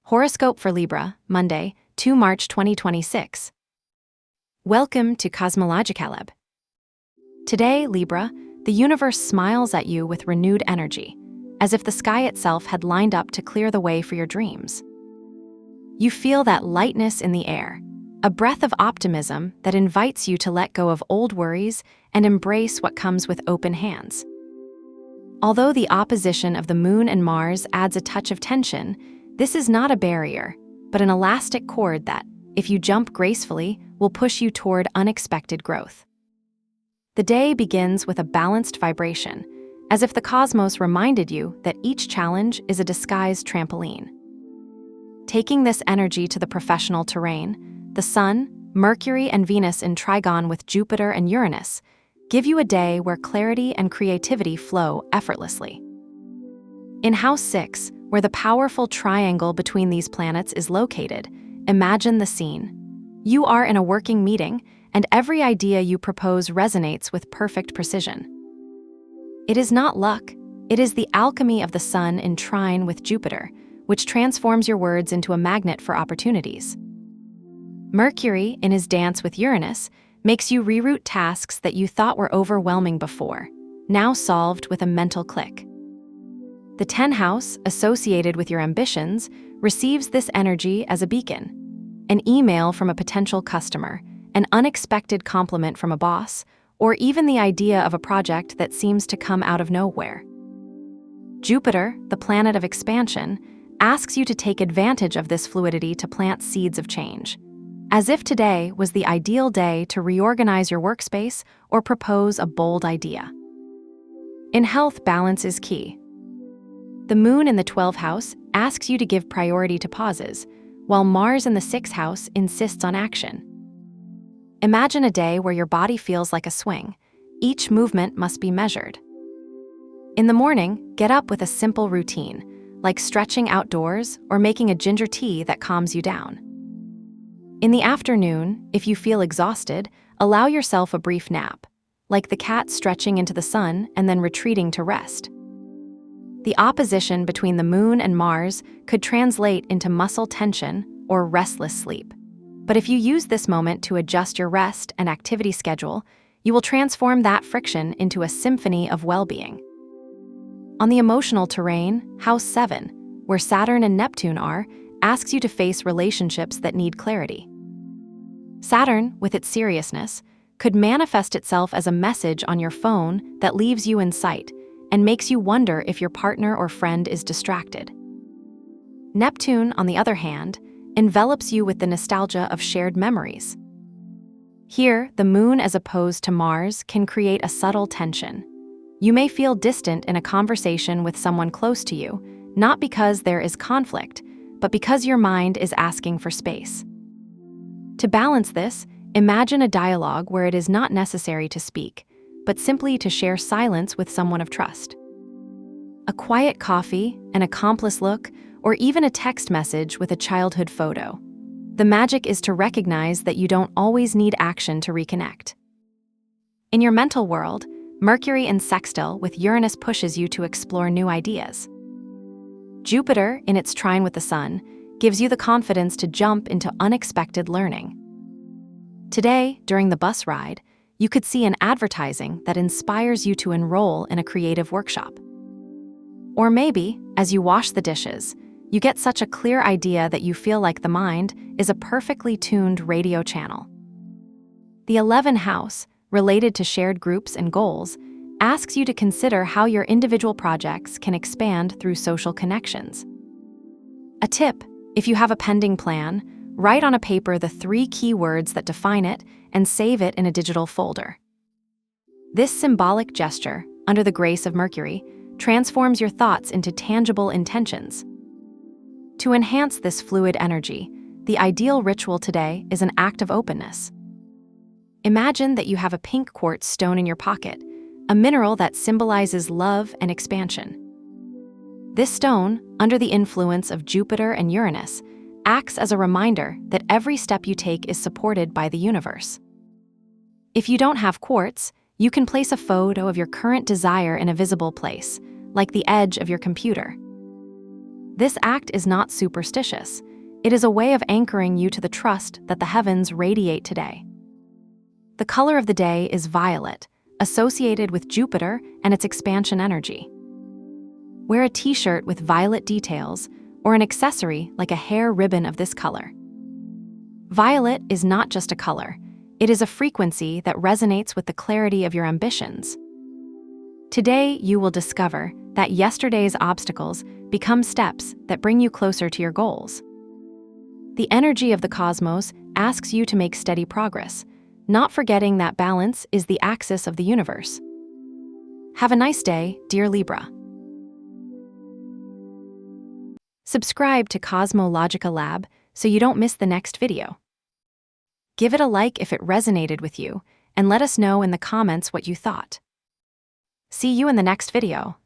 Horoscope for Libra, Monday, 2 March 2026. Welcome to CosmologicaLab. Today, Libra, the universe smiles at you with renewed energy, as if the sky itself had lined up to clear the way for your dreams. You feel that lightness in the air, a breath of optimism that invites you to let go of old worries and embrace what comes with open hands. Although the opposition of the Moon and Mars adds a touch of tension, this is not a barrier, but an elastic cord that, if you jump gracefully, will push you toward unexpected growth. The day begins with a balanced vibration, as if the cosmos reminded you that each challenge is a disguised trampoline. Taking this energy to the professional terrain, the Sun, Mercury, and Venus in trigon with Jupiter and Uranus give you a day where clarity and creativity flow effortlessly. In House 6, where the powerful triangle between these planets is located, imagine the scene. You are in a working meeting, and every idea you propose resonates with perfect precision. It is not luck, it is the alchemy of the Sun in trine with Jupiter, which transforms your words into a magnet for opportunities. Mercury, in his dance with Uranus, makes you reroute tasks that you thought were overwhelming before, now solved with a mental click. The 10th house, associated with your ambitions, receives this energy as a beacon. An email from a potential customer, an unexpected compliment from a boss, or even the idea of a project that seems to come out of nowhere. Jupiter, the planet of expansion, asks you to take advantage of this fluidity to plant seeds of change, as if today was the ideal day to reorganize your workspace or propose a bold idea. In health, balance is key. The Moon in the 12th house asks you to give priority to pauses, while Mars in the 6th house insists on action. Imagine a day where your body feels like a swing. Each movement must be measured. In the morning, get up with a simple routine, like stretching outdoors or making a ginger tea that calms you down. In the afternoon, if you feel exhausted, allow yourself a brief nap, like the cat stretching into the sun and then retreating to rest. The opposition between the Moon and Mars could translate into muscle tension or restless sleep. But if you use this moment to adjust your rest and activity schedule, you will transform that friction into a symphony of well-being. On the emotional terrain, House 7, where Saturn and Neptune are, asks you to face relationships that need clarity. Saturn, with its seriousness, could manifest itself as a message on your phone that leaves you in sight and makes you wonder if your partner or friend is distracted. Neptune, on the other hand, envelops you with the nostalgia of shared memories. Here, the Moon as opposed to Mars can create a subtle tension. You may feel distant in a conversation with someone close to you, not because there is conflict, but because your mind is asking for space. To balance this, imagine a dialogue where it is not necessary to speak, but simply to share silence with someone of trust. A quiet coffee, an accomplice look, or even a text message with a childhood photo. The magic is to recognize that you don't always need action to reconnect. In your mental world, Mercury in sextile with Uranus pushes you to explore new ideas. Jupiter, in its trine with the Sun, gives you the confidence to jump into unexpected learning. Today, during the bus ride, you could see an advertising that inspires you to enroll in a creative workshop. Or maybe, as you wash the dishes, you get such a clear idea that you feel like the mind is a perfectly tuned radio channel. The 11th house, related to shared groups and goals, asks you to consider how your individual projects can expand through social connections. A tip: if you have a pending plan, write on a paper the 3 key words that define it and save it in a digital folder. This symbolic gesture, under the grace of Mercury, transforms your thoughts into tangible intentions. To enhance this fluid energy, the ideal ritual today is an act of openness. Imagine that you have a pink quartz stone in your pocket, a mineral that symbolizes love and expansion. This stone, under the influence of Jupiter and Uranus, acts as a reminder that every step you take is supported by the universe. If you don't have quartz, you can place a photo of your current desire in a visible place, like the edge of your computer. This act is not superstitious. It is a way of anchoring you to the trust that the heavens radiate today. The color of the day is violet, associated with Jupiter and its expansion energy. Wear a t-shirt with violet details or an accessory like a hair ribbon of this color. Violet is not just a color. It is a frequency that resonates with the clarity of your ambitions. Today, you will discover that yesterday's obstacles become steps that bring you closer to your goals. The energy of the cosmos asks you to make steady progress, not forgetting that balance is the axis of the universe. Have a nice day, dear Libra. Subscribe to CosmologicaLab so you don't miss the next video. Give it a like if it resonated with you, and let us know in the comments what you thought. See you in the next video.